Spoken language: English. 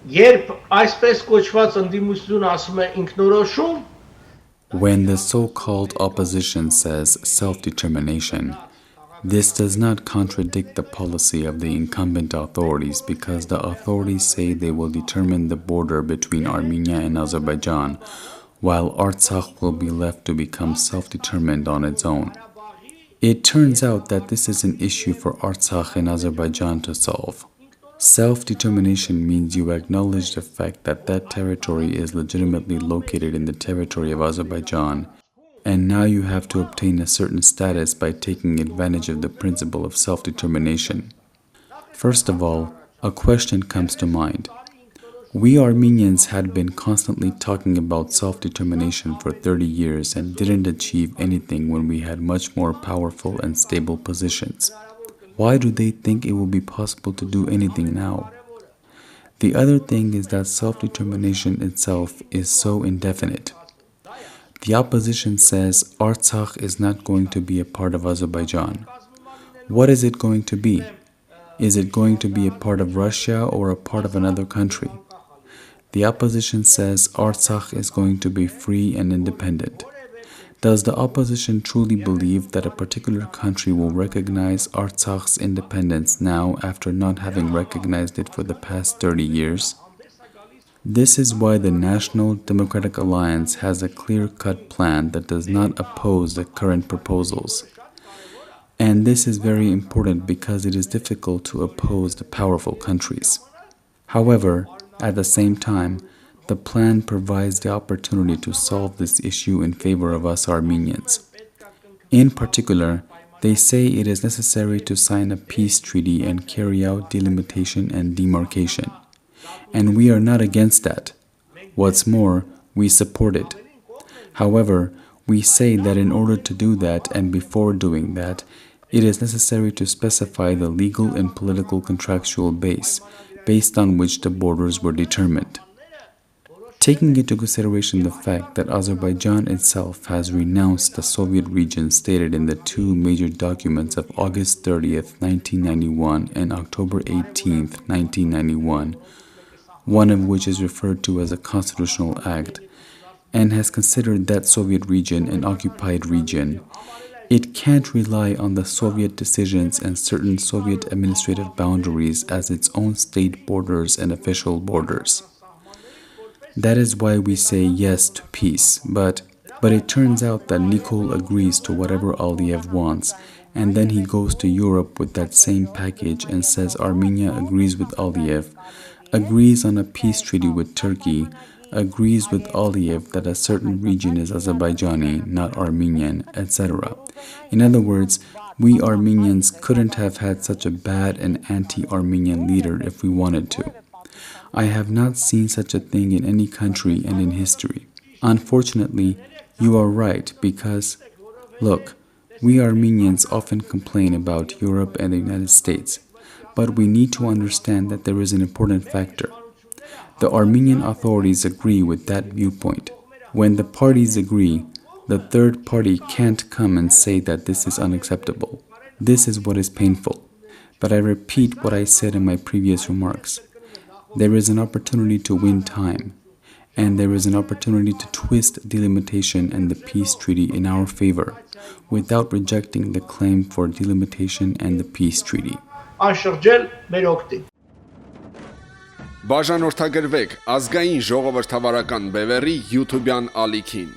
երբ այսպես կոչված ընդդիմություն ասում է ինքնորոշում, when the so-called opposition says self-determination, this does not contradict the policy of the incumbent authorities because the authorities say they will determine the border between Armenia and Azerbaijan, while Artsakh will be left to become self-determined on its own. It turns out that this is an issue for Artsakh and Azerbaijan to solve. Self-determination means you acknowledge the fact that that territory is legitimately located in the territory of Azerbaijan, and now you have to obtain a certain status by taking advantage of the principle of self-determination. First of all, a question comes to mind. We Armenians had been constantly talking about self-determination for 30 years and didn't achieve anything when we had much more powerful and stable positions. Why do they think it will be possible to do anything now? The other thing is that self-determination itself is so indefinite. The opposition says Artsakh is not going to be a part of Azerbaijan. What is it going to be? Is it going to be a part of Russia or a part of another country? The opposition says Artsakh is going to be free and independent. Does the opposition truly believe that a particular country will recognize Artsakh's independence now after not having recognized it for the past 30 years? This is why the National Democratic Alliance has a clear-cut plan that does not oppose the current proposals. And this is very important because it is difficult to oppose the powerful countries. However, at the same time, the plan provides the opportunity to solve this issue in favor of us Armenians. In particular, they say it is necessary to sign a peace treaty and carry out delimitation and demarcation. And we are not against that. What's more, we support it. However, we say that in order to do that and before doing that, it is necessary to specify the legal and political contractual base based on which the borders were determined. Taking into consideration the fact that Azerbaijan itself has renounced the Soviet region stated in the two major documents of August 30th, 1991 and October 18th, 1991, one of which is referred to as a constitutional act, and has considered that Soviet region an occupied region, it can't rely on the Soviet decisions and certain Soviet administrative boundaries as its own state borders and official borders. That is why we say yes to peace, but it turns out that Nikol agrees to whatever Aliyev wants, and then he goes to Europe with that same package and says Armenia agrees with Aliyev, agrees on a peace treaty with Turkey, agrees with Aliyev that a certain region is Azerbaijani, not Armenian, etc. In other words, we Armenians couldn't have had such a bad and anti-Armenian leader if we wanted to. I have not seen such a thing in any country and in history. Unfortunately, you are right because, look, we Armenians often complain about Europe and the United States, but we need to understand that there is an important factor. The Armenian authorities agree with that viewpoint. When the parties agree, the third party can't come and say that this is unacceptable. This is what is painful. But I repeat what I said in my previous remarks. There is an opportunity to win time, and there is an opportunity to twist delimitation and the peace treaty in our favor, without rejecting the claim for delimitation and the peace treaty. Անշրջել մեր օգտին։ Բաժանորդագրվեք Ազգային-Ժողովրդավարական Բևեռի YouTube-յան ալիքին։